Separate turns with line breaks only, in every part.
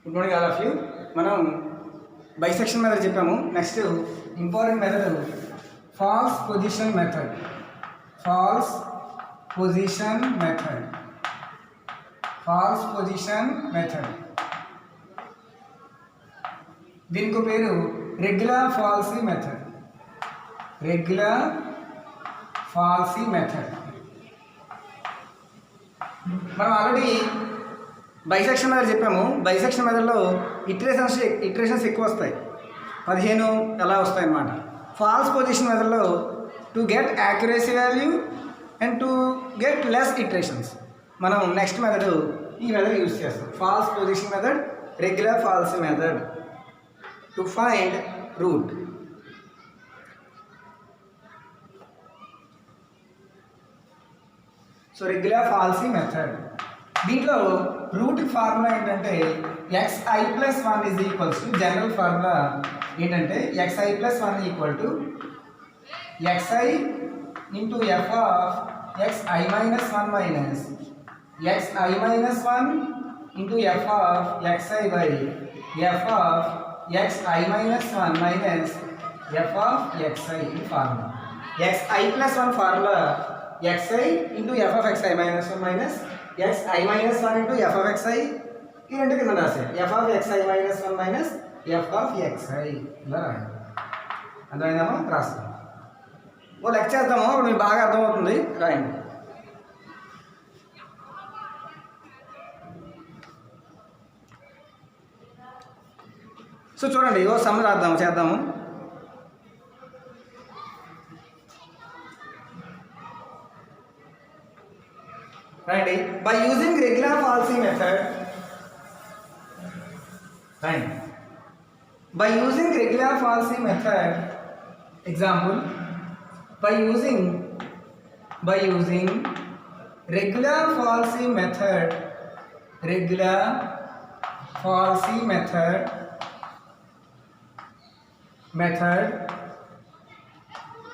Good morning all of you. మనం bisection method చెప్పాము. Next important method falls position method. Falls position method. Falls position method దీనికి పేరు regular falsi method. Regular falsi method. మనం already bisection method చెప్పాము. Bisection మెథడ్లో iterations ఎక్కువ వస్తాయి, 15 ఎలా వస్తాయి అన్నమాట. ఫాల్స్ పొజిషన్ మెథడ్లో to get accuracy value and to get less iterations. మనం నెక్స్ట్ మెథడ్ ఈ మెథడ్ యూజ్ చేస్తాం. Falls position method, regular falsi method to find route. So regular falsi method దీంట్లో రూట్ ఫార్ములా ఏంటంటే xi+1 is equals to, general formula ఏంటంటే xi+1 equal to xi into f of xi-1 minus xi-1 into f of xi by f of xi-1 minus f of xi. ఈ formula xi+1 formula xi into f of xi-1 minus xi-1 into f of xi. ఈ రెండు కింద రాసే f of xi-1 minus f of xi ఇలా రాయండి. అర్థమైందమ్మా? రాస్తాం. ఓ లెక్క చేద్దాము, అప్పుడు మీకు బాగా అర్థమవుతుంది. రాయండి. సో చూడండి, ఓ సమ్ చేద్దాము. Right. By using regular falsy method, right. By using regular falsy method, example, by using regular falsy method,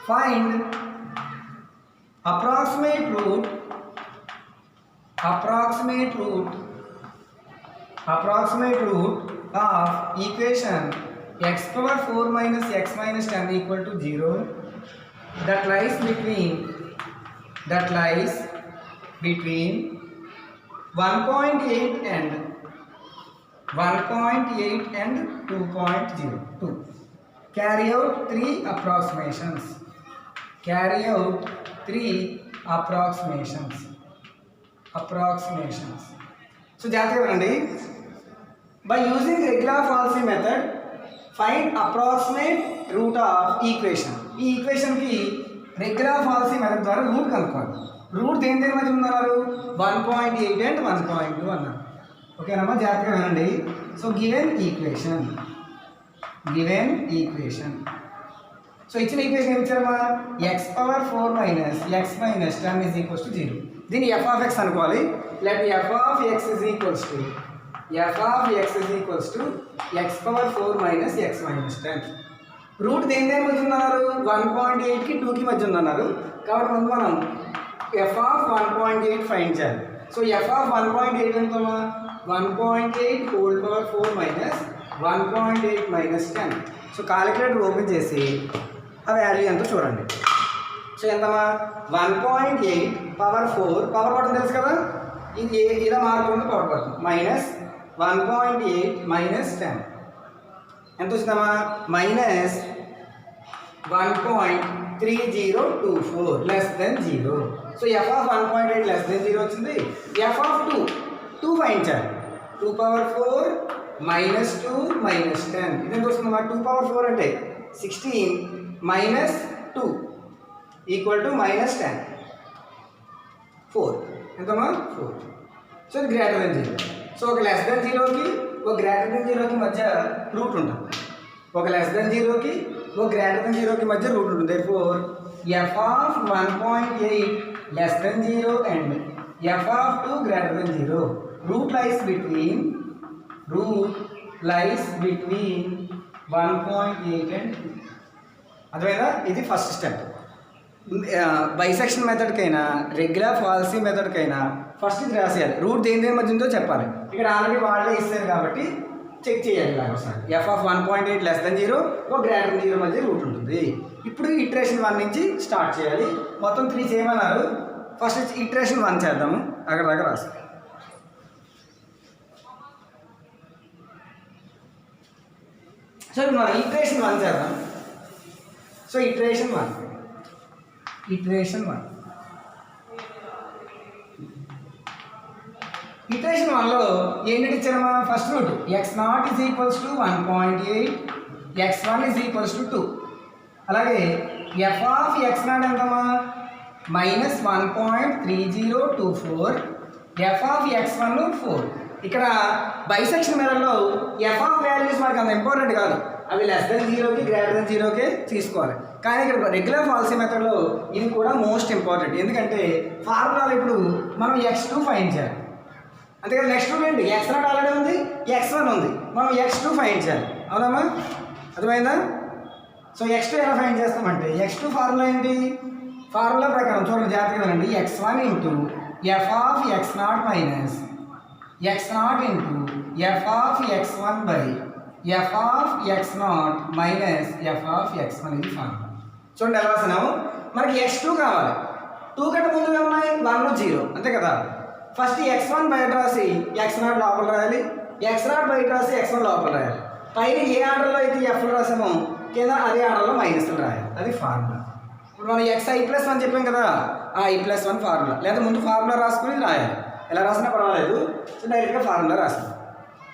find approximate root of equation x power 4 minus x minus 10 equal to 0 that lies between 1.8 and 2.02. Carry out 3 approximations. So జాగ్రత్తగా వినండి. By using regular falsy method, find approximate root of equation. ఈ ఈక్వేషన్కి regular falsi method ద్వారా route కనుక్కోవాలి. Route దేని మధ్య ఉన్నారు? 1.8 and 1.2 అన్నారు. ఓకేనమ్మా? జాగ్రత్తగా వినండి. So given equation. సో ఇచ్చిన ఈక్వేషన్ ఏమి ఇచ్చారమ్మా? x power 4 minus x minus 10 is equals to 0. దీన్ని f ఆఫ్ x అనుకోవాలి. Let f of x is equals to x power 4 minus x minus 10. Root దేని మధ్య ఉన్నారు? 1.8కి 2కి మధ్య ఉన్నారు. కాబట్టి ముందు మనం f ఆఫ్ 1.8 ఫైండ్ చేయాలి. సో f ఆఫ్ 1.8 ఎంతమ్మా? 1.8 whole power 4 minus 1.8 minus 10. So calculator open చేసి ఆ వాల్యూ ఎంతో చూడండి. సో ఎంతమ్మా? 1.8 పవర్ 4 పవర్ బటన్ తెలుసు కదా, ఇది ఇలా మార్పుకుంటే పవర్ బటన్ మైనస్ 1.8 మైనస్ 10 ఎంత వచ్చిందమ్మా? Minus 1.3024 less than 0. So f of 1.8 less than 0 వచ్చింది. f ఆఫ్ 2 ఫైండ్ చేయాలి. 2 పవర్ 4 మైనస్ 2 మైనస్ 10 ఇది ఎంత వస్తుందమ్మా? 2 పవర్ 4 అంటే 16 మైనస్ 2 ఈక్వల్ టు మైనస్ 10. 4 ఎంతమ్మా? 4. సో ఇది గ్రేటర్ దెన్ 0. సో ఒక లెస్ దెన్ 0కి ఒక గ్రేటర్ దెన్ 0కి మధ్య రూట్ ఉంటుంది. ఒక లెస్ దెన్ 0కి ఒక గ్రేటర్ దెన్ 0కి మధ్య రూట్ ఉంటుంది. Therefore f of 1.8 less than 0 and f of 2 greater than 0. Root lies between 1.8 and 2. అర్థమైందా? ఇది ఫస్ట్ స్టెప్. బైసెక్షన్ మెథడ్కైనా రెగ్యులర్ ఫాల్సీ మెథడ్కైనా ఫస్ట్ ఇది రాసేయాలి. రూట్ దేని మధ్య ఉందో చెప్పాలి. ఇక్కడ ఆల్రెడీ వాళ్ళే ఇస్తారు కాబట్టి చెక్ చేయాలి ఇలా ఒకసారి. ఎఫ్ ఆఫ్ 1.8 లెస్ దెన్ 0 ఒక గ్రేటర్ దెన్ 0 మధ్య రూట్ ఉంటుంది. ఇప్పుడు ఇటరేషన్ 1 నుంచి స్టార్ట్ చేయాలి. మొత్తం 3 చేయమన్నారు. ఫస్ట్ ఇటరేషన్ 1 చేద్దాము. అక్కడ దాకా రాసి సో ఇప్పుడు మనం ఇటరేషన్ 1 చేద్దాం. సో ఇటరేషన్ 1 ఇటరేషన్ 1లో ఏంటి ఇచ్చారమ్మా? First root x0 is equals to 1.8, x1 is equals to 2. అలాగే ఎఫ్ ఆఫ్ x0 ఎంతమ్మా? -1.3024, ఎఫ్ ఆఫ్ x1 4. ఇక్కడ బైసెక్షన్ మెథడ్లో ఎఫ్ ఆఫ్ వాల్యూస్ మనకు అంత ఇంపార్టెంట్ కాదు, అవి లెస్ దెన్ 0కి గ్రేటర్ దెన్ 0కే తీసుకోవాలి. కానీ ఇక్కడ రెగ్యులర్ పాలసీ మెథడ్లో ఇది కూడా మోస్ట్ ఇంపార్టెంట్. ఎందుకంటే ఫార్ములాలో ఇప్పుడు మనం x2 ఫైండ్ చేయాలి. అంతేకాదు నెక్స్ట్ రూట్ ఏంటి? x0 ఆల్రెడీ ఉంది, x1 ఉంది, మనం x2 ఫైండ్ చేయాలి. అవునమ్మా? అర్థమైందా? సో x2 ఎలా ఫైండ్ చేస్తామంటే x2 ఫార్ములా ఏంటి? ఫార్ములా ప్రకారం చూడండి జాగ్రత్తగా వినండి. x1 into F of x0 minus x0 into F of x1 by F of x0 minus F of x1 ఇది ఫార్ములా. చూడండి ఎలా రాసినాము. మనకి x2 కావాలి. 2 కంటే ముందు ఉన్నాయి 1 0, అంతే కదా. ఫస్ట్ x1 బయట రాసి x0 లోపల రాయాలి, x0 బయట రాసి x1 లోపల రాయాలి. పైన ఏ ఆర్డర్లో అయితే ఎఫ్లు రాసామో కింద అదే ఆర్డర్లో మైనస్లు రాయాలి. అది ఫార్ములా. ఇప్పుడు మనం xi+1 చెప్పాం కదా, ఆ i+1 ఫార్ములా. లేదా ముందు ఫార్ములా రాసుకుని రాయాలి. ఎలా రాసినా పర్వాలేదు. సో డైరెక్ట్గా ఫార్ములా రాస్తాం.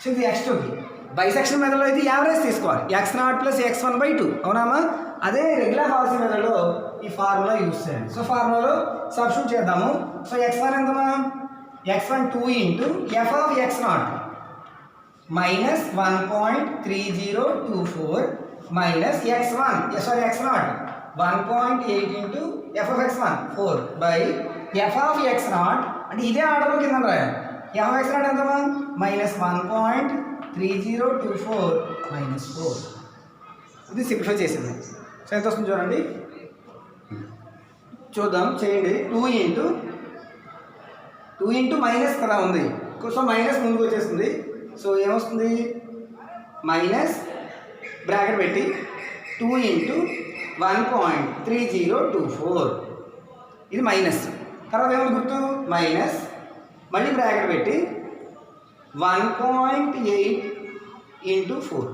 సో ఇది x2కి. బైసెక్షన్ మెథడ్లో అయితే యావరేజ్ తీసుకోవాలి, x0 + x1/2. అవునామా? అదే రెగ్యులర్ పాలసీ మెథడ్లో ఈ ఫార్ములా యూజ్ చేయాలి. సో ఫార్ములాలో సబ్స్టిట్యూట్ చేద్దాము. So x1 ఎంతమా? x1 2 into F of x0 minus 1.3024 minus x1 x0 1.8 into F of x1 4 by F of x0 అంటే ఇదే ఆర్డర్లో కింద రాయాలి. F of x0 ఎంతమా? -1.3024 మైనస్ 4. ఇది సింప్లిఫై చేసింది. సో ఎంత వస్తుంది చూడండి, చూద్దాం, చేయండి. 2 ఇంటూ మైనస్ కదా ఉంది, సో మైనస్ ముందుకు వచ్చేస్తుంది. సో ఏమొస్తుంది? మైనస్ బ్రాకెట్ పెట్టి 2 ఇంటూ 1.3024 ఇది మైనస్. తర్వాత ఏమో గుర్తు మైనస్, మళ్ళీ బ్రాకెట్ పెట్టి 1.8 ఇంటూ 4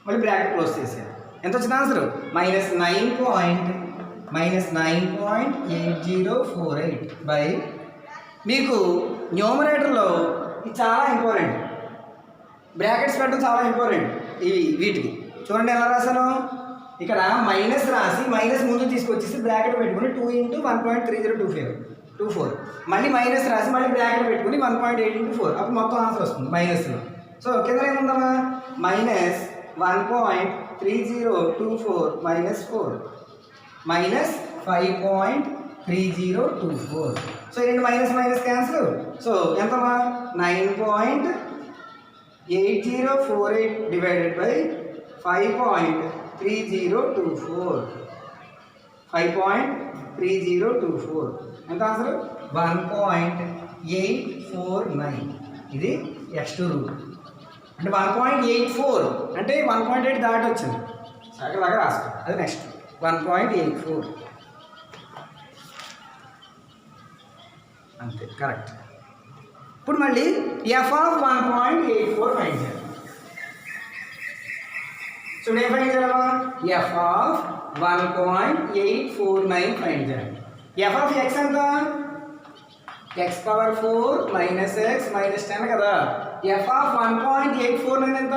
మళ్ళీ బ్రాకెట్ క్లోజ్ చేసారు. ఎంత వచ్చింది ఆన్సర్? -9.8048 బై. మీకు న్యూమరేటర్లో ఇది చాలా ఇంపార్టెంట్, బ్రాకెట్స్ పెట్టడం చాలా ఇంపార్టెంట్. ఇవి వీటికి చూడండి ఎలా రాశాను. ఇక్కడ మైనస్ రాసి మైనస్ ముందు తీసుకొచ్చేసి బ్రాకెట్ పెట్టుకుని 2 ఇంటూ 1.3024 మళ్ళీ మైనస్ రాసి మళ్ళీ బ్రాకెట్ పెట్టుకుని 1.8 ఇంటూ 4 అప్పుడు మొత్తం ఆన్సర్ వస్తుంది మైనస్లో. సో కింద ఏముందమ్మా? -1.3024 మైనస్ 4 మైనస్ 5.3024. సో రెండు మైనస్ మైనస్ క్యాన్సిల్. సో ఎంతమా? 9.8048 డివైడెడ్ బై 5.3024 5.3024 ఎంత ఆన్సర్? 1.849. ఇది x2 రూట్ అంటే 1.84 అంటే 1.8 దాటి వచ్చింది. అక్కడ దాకా రాసుకో. అది నెక్స్ట్ 1.84 అంతే కరెక్ట్. ఇప్పుడు మళ్ళీ ఎఫ్ ఆఫ్ 1.84 ఫైండ్ చేయాలి. సో నేను ఫైండ్ చేయాలమ్మా? ఎఫ్ ఆఫ్ 1.849 ఫైండ్ చేయాలి. ఎఫ్ ఆఫ్ ఎక్స్ ఎంత? x⁴ మైనస్ ఎక్స్ మైనస్ 10 కదా. ఎఫ్ ఆఫ్ 1.849 ఎంత?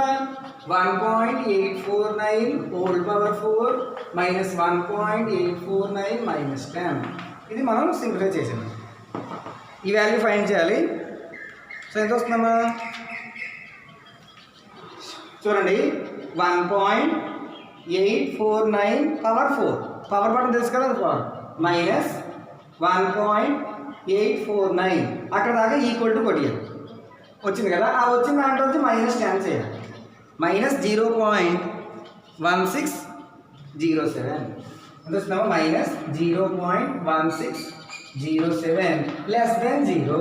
1.849 హోల్ పవర్ 4 మైనస్ 1.849 మైనస్ 10. ఇది మనం సింప్లిఫై చేసాము. ఈ వాల్యూ ఫైండ్ చేయాలి. సో ఎంత వస్తుందమ్మా? చూడండి 1.849 పవర్ 4 పవర్ బటన్ తెలుసు కదా, పవర్ మైనస్ 1.849 అక్కడ దాకా ఈక్వల్ టు కొట్టియాలి. వచ్చింది కదా, ఆ వచ్చిన దాంట్లో వచ్చి -10 చేయాలి. -0.1607 ఎంత వస్తుందమ్మా? -0.1607 less than 0.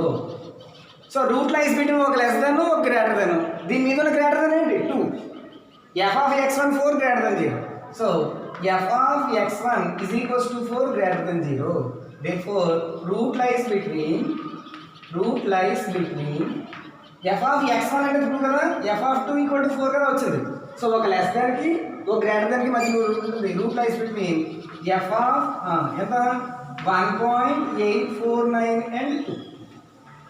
So root lines between ఒక లెస్ దెన్ ఒక గ్రేటర్ దెన్. దీని మీద ఉన్న గ్రేటర్ దెన్ ఏంటి? f of x1 4 greater than 0. So f of x1 is equals to 4 greater than 0. Therefore root lies between f of x1 అంటే true కదా, f of 2 equal to 4 కదా వచ్చింది. So ఒక less than కి ఒక greater than కి మధ్యలో route ఉంటుంది. Route lies between f of ఎంత 1.849 and 2.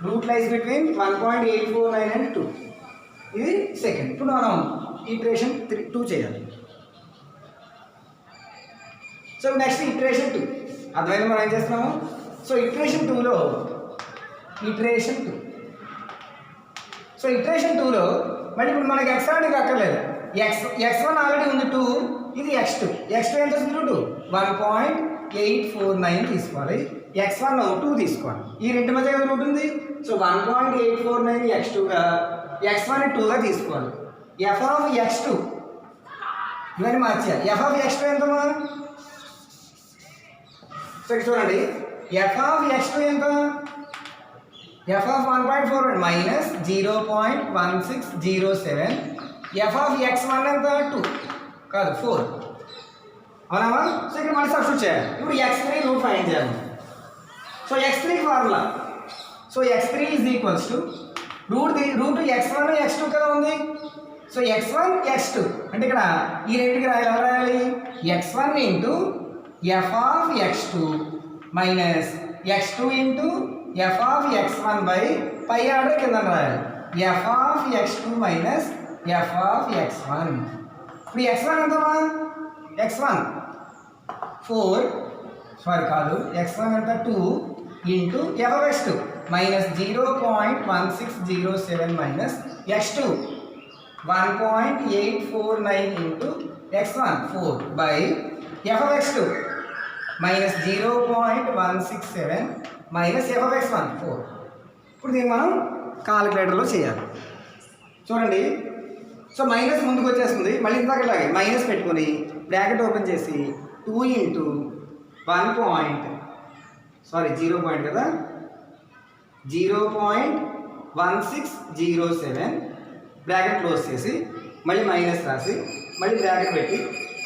Route lies between 1.849 and 2. ఇది సెకండ్. ఇప్పుడు మనం ఇటరేషన్ 2 చేయాలి. సో నెక్స్ట్ ఇటరేషన్ 2 అర్థమైంది మనం ఏం చేస్తున్నాము. సో ఇటరేషన్ 2లో ఇటరేషన్ 2లో మళ్ళీ ఇప్పుడు మనకి x అనేది అక్కర్లేదు. x1 ఆల్రెడీ ఉంది 2, ఇది x2 ఎంత వస్తుంది 2 1.849 తీసుకోవాలి. x1 2 తీసుకోవాలి. ఈ రెండు మధ్య రూట్ ఉంది. సో 1.849 x2గా x1 2గా తీసుకోవాలి. f of x2 ఇవన్నీ మార్చాలి. f of x2 ఎంతమా? సో చూడండి f of x2 ఎంత? f of 1.4 minus 0.1607. f of x1 ఎంత 2 కాదు 4 అవునా. సో ఇక్కడ మళ్ళీ సబ్స్టిట్యూట్ చేయాలి. ఇప్పుడు x3 రూట్ ఫైండ్ చేయాలి. So x3 formula, so x3 is equals to root x1 x2 కదా ఉంది. సో x1 x2 అంటే ఇక్కడ ఈ రెండుకి రాయాలి x1 into f of x2 minus x2 into f of x1 by పై ఆర్డర్ కింద రాయాలి f of x2 minus f of x1. ఇప్పుడు x1 ఎంతమా? x1 4 సారీ కాదు x1 ఎంత 2 into f of x2 minus 0.1607 minus x2 1.849 into x1 4 by f of x2 minus 0.167 minus f of x1 4. ఇప్పుడు దీన్ని మనం కాలిక్యులేటర్లో చేయాలి. చూడండి సో మైనస్ ముందుకు వచ్చేస్తుంది. మళ్ళీ ఇందాకలాగే మైనస్ పెట్టుకొని బ్రాకెట్ ఓపెన్ చేసి 2 ఇంటూ 0 పాయింట్ కదా 0.1607 బ్రాకెట్ క్లోజ్ చేసి మళ్ళీ మైనస్ రాసి మళ్ళీ బ్రాకెట్ పెట్టి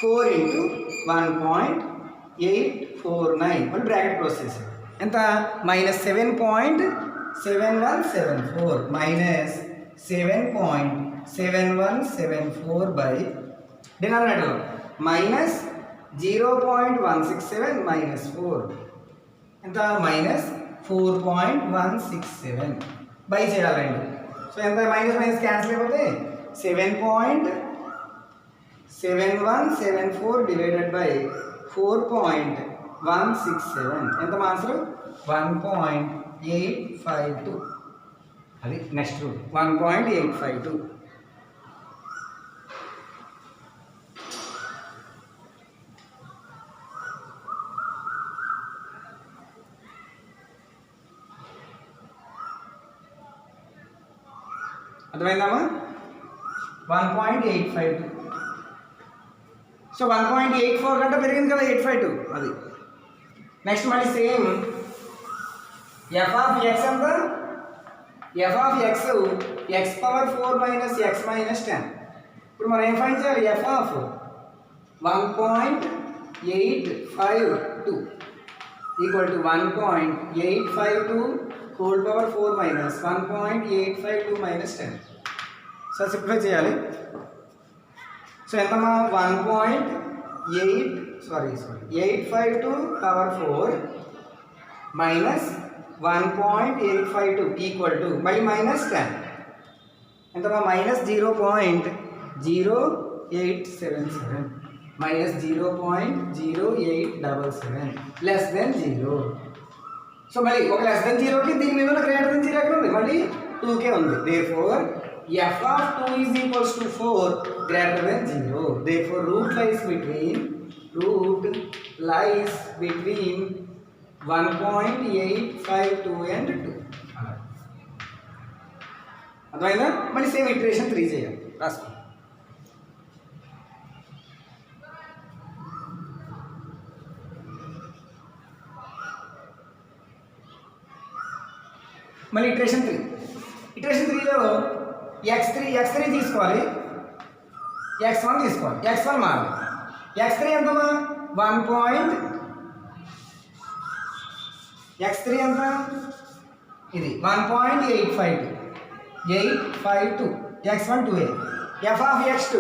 4 ఇంటూ 1.849 మళ్ళీ బ్రాకెట్ క్లోజ్ చేసి ఎంత మైనస్ 7.7174 మైనస్ 7.7174 బై డినామినేటర్లో మైనస్ 0.167 మైనస్ 4 ఎంత మైనస్ 4.167 బై చేయాలండి. సో ఎంత మైనస్ మైనస్ క్యాన్సిల్ అయిపోతే 7.7174 డివైడెడ్ బై 4.167 ఎంత ఆన్సర్ 1.852. అది నెక్స్ట్ రూట్ 1.852. అర్థమైందమ్మా 1.852. సో 1.84 కంటే పెరిగింది కదా 852 అది. నెక్స్ట్ మళ్ళీ సేమ్ f of x ఎంత f of x power 4 minus x minus 10. ఇప్పుడు మనం ఏం ఫైండ్ చేయాలి f of 1.852 equal to 1.852 whole power 4 minus 1.852 minus 10. So simplify చేయాలి. సో ఎంతమా 852 పవర్ 4 మైనస్ 1.852 ఈక్వల్ టు మళ్ళీ మైనస్ 10 ఎంతమా minus 0.0877 minus 0.0877 less than 0. So మళ్ళీ ఒక లెస్ దెన్ 0కి దీని మీద గ్రేటర్ దెన్ 0 ఎక్కడ ఉంది మళ్ళీ 2కే ఉంది. Therefore f of 2 is equals to 4 greater than 0. Therefore root lies between 1.852 and 2. అర్థమైందా? మళ్ళీ సేమ్ ఇటరేషన్ 3 చేయాలి. రాసుకో. మళ్ళీ ఇటరేషన్ 3. ఇటరేషన్ 3లో x3 తీసుకోవాలి. x1 తీసుకోవాలి, x1 మారదు. x3 ఎంతమా 1. x3 ఎంత ఇది 1.852 x1 2a f of x2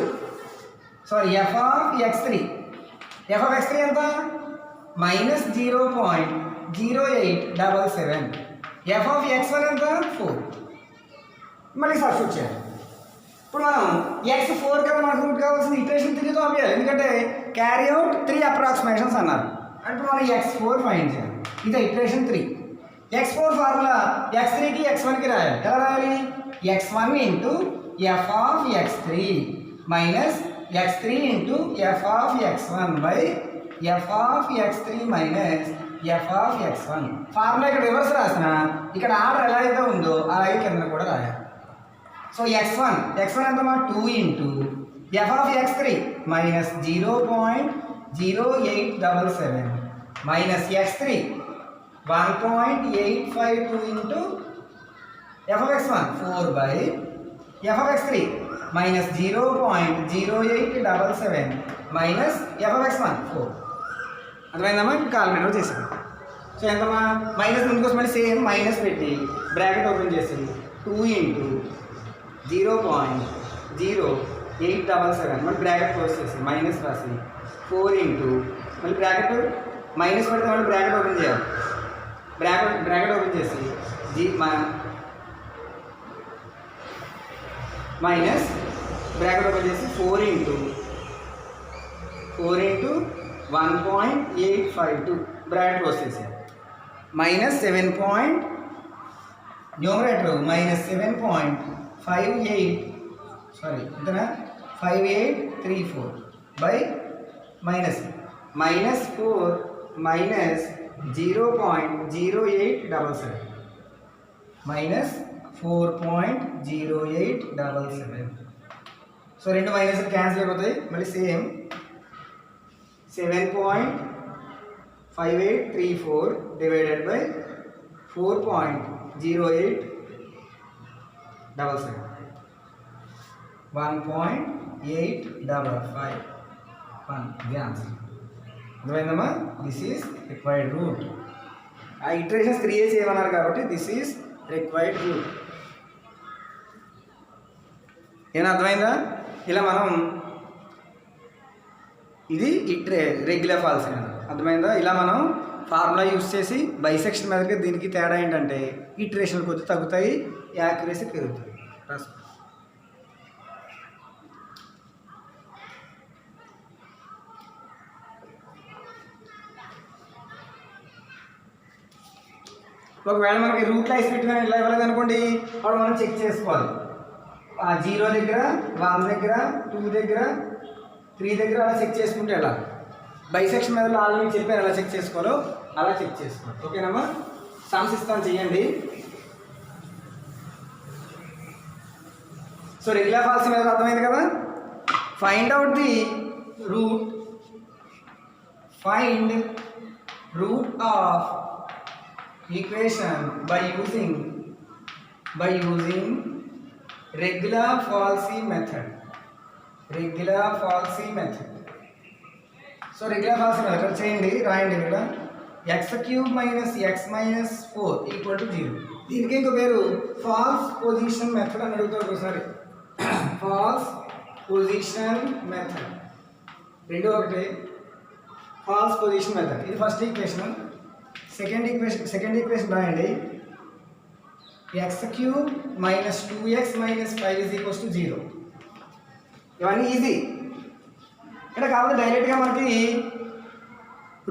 sorry f of x3 ఎంత -0.0877 f of x1 ఎంత 4. మళ్ళీ సబ్స్టిట్యూట్ చేయాలి. ఇప్పుడు మనం x4 కదా మనకు రూట్ కావాల్సింది, ఈక్వేషన్ 3తో పంపించాలి, ఎందుకంటే క్యారీ అవుట్ 3 అప్రాక్సిమేషన్స్ అన్నారు. ఇప్పుడు మనం x4 ఫైండ్ చేయాలి. ఇది ఈక్వేషన్ 3. x4 ఫార్ములా x3కి x1కి రాయాలి. ఎలా రాయాలి? x1 into f of x3 minus x3 into f of x1 by f of x3 minus f of x1. Formula ఇక్కడ రివర్స్ రాసిన ఇక్కడ ఆర్డర్ ఎలా అయితే ఉందో అలాగే కింద కూడా రాయాలి. So x1 ఎంతమా 2 into f of x3 minus 0.0877 minus x3 1.852 into f of x1 4 by f of x3 minus 0.0877 minus f of x1 4. అర్థమైందమ్మా? కాలిక్యులేటర్ చేసాను. సో ఎంతమా మైనస్ ముందుకోసం మళ్ళీ సేమ్ మైనస్ పెట్టి బ్రాకెట్ ఓపెన్ చేసి 2 ఇంటూ 0.0877 మళ్ళీ బ్రాకెట్ క్లోజ్ చేసి minus రాసి 4 into మళ్ళీ bracket minus పెడితే మళ్ళీ బ్రాకెట్ ఓపెన్ చేయాలి. బ్రాకెట్ ఓపెన్ చేసి మైనస్ బ్రాకెట్ ఓపెన్ చేసి 4 ఇంటూ 1.852 బ్రాకెట్ క్లోజ్ చేసేయాలి. మైనస్ 7 న్యూమరేటర్ మైనస్ 7.58 సారీ ఎంతనా 5834 by minus 4 minus 0.0877 minus 4.0877. So రెండు మైనస్ క్యాన్సిల్ అయిపోతాయి. మళ్ళీ సేమ్ 7.5834 డివైడెడ్ బై 4.0877 1.855 ఇది ఆన్సర్. అర్థమైందమ్మా? This is required route. ఆ ఇటరేషన్స్ 3a చేయమన్నారు కాబట్టి దిస్ ఈజ్ రిక్వైర్డ్ రూట్. ఏమైనా అర్థమైందా? ఇలా మనం ఇది రెగ్యులర్ ఫాల్స్ అర్థమైందా? ఇలా మనం ఫార్ములా యూస్ చేసి బైసెక్షన్ మీదకి దీనికి తేడా ఏంటంటే ఇటరేషన్లు కొద్దిగా తగ్గుతాయి, యాక్యురసీ పెరుగుతుంది. ఒకవేళ మనకి రూట్లో ఐస్పెట్ కానీ ఇలా ఇవ్వలేదు అనుకోండి, అప్పుడు మనం చెక్ చేసుకోవాలి. 0 దగ్గర 1 దగ్గర 2 దగ్గర 3 దగ్గర అలా చెక్ చేసుకుంటే ఎలా బైసెక్షన్ మీద ఆల్రెడీ చెప్పాను ఎలా చెక్ చేసుకోవాలో అలా చెక్ చేసుకోవాలి. ఓకేనమ్మా? సమ్స్ ఇస్తాను చెయ్యండి. సో రెగ్యులర్ ఫాల్స్ మీద అర్థమైంది కదా? Find out the root of equation by using regular falsy method. So regular falsy method చేయండి, రాయండి. ఇక్కడ x³ minus x minus 4 equal to 0. దీనికి ఇంకో పేరు ఫాల్స్ పొజిషన్ మెథడ్ అని అడుగుతారు ఒకసారి. ఫాల్స్ పొజిషన్ మెథడ్ రెండు ఒకటి. ఫాల్స్ పొజిషన్ మెథడ్ ఇది ఫస్ట్ ఈక్వేషన్. సెకండ్ ఈక్వేషన్ రాయండి. x³ minus 2x minus 5 is equals to 0. ఇవన్నీ ఈజీ. ఇక్కడ కాకపోతే డైరెక్ట్గా మనకి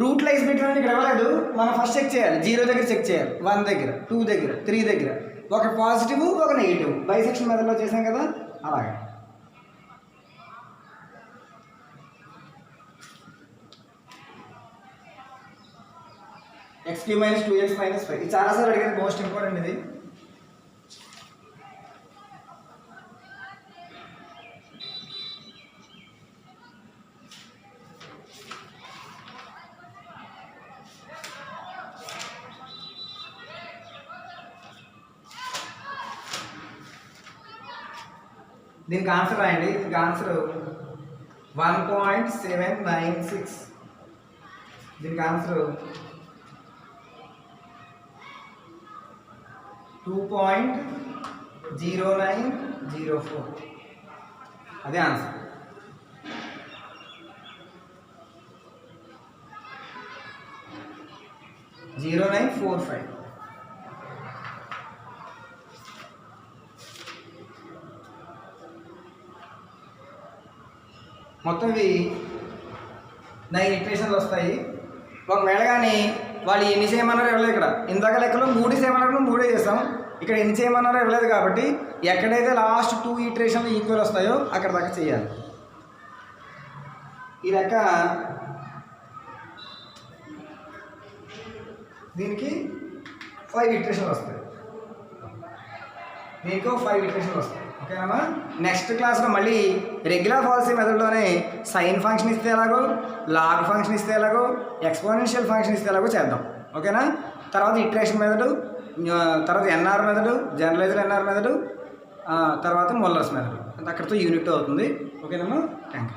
రూట్ లైన్స్ పెట్టిన ఇక్కడ ఇవ్వలేదు. మనం ఫస్ట్ చెక్ చేయాలి. 0 దగ్గర చెక్ చేయాలి, 1 దగ్గర 2 దగ్గర 3 దగ్గర, ఒక పాజిటివ్ ఒక నెగిటివ్ బైసెక్షన్ మెథడ్లో చేసాం కదా అలాగే. x³ మైనస్ 2x మైనస్ 5 ఇది చాలాసార్లు అడిగేది, మోస్ట్ ఇంపార్టెంట్ ఇది. దీనికి ఆన్సర్ రాయండి. దీనికి ఆన్సర్ 1.796. దీనికి ఆన్సర్ 2.0904. అదే ఆన్సర్. (0945). మొత్తం ఇవి 9 ఈక్వేషన్లు వస్తాయి. ఒకవేళ కానీ వాళ్ళు ఎన్ని చేయమన్నారో ఇవ్వలేదు. ఇక్కడ ఇందాక లెక్కలో 3 చేయమన్నారు, 3 చేస్తాం. ఇక్కడ ఎన్ని చేయమన్నారో ఇవ్వలేదు కాబట్టి ఎక్కడైతే లాస్ట్ 2 ఈక్వేషన్లు ఈక్వల్ వస్తాయో అక్కడ దాకా చేయాలి. ఈ లెక్క దీనికి 5 ఈక్వేషన్లు వస్తాయి. దీనికి 5 ఈక్వేషన్లు వస్తాయి. ఓకేనా? నెక్స్ట్ క్లాస్లో మళ్ళీ రెగ్యులర్ పాలసీ మెథడ్లోనే సైన్ ఫంక్షన్ ఇస్తే ఎలాగో, లాగ్ ఫంక్షన్ ఇస్తే ఎలాగో, ఎక్స్పోనెన్షియల్ ఫంక్షన్ ఇస్తే ఎలాగో చేద్దాం. ఓకేనా? తర్వాత ఇటరేషన్ మెథడ్, తర్వాత NR method, generalized NR method, తర్వాత మొల్లర్స్ మెథడ్. అక్కడితో యూనిట్ అవుతుంది. ఓకేనమ్మా? Thank you.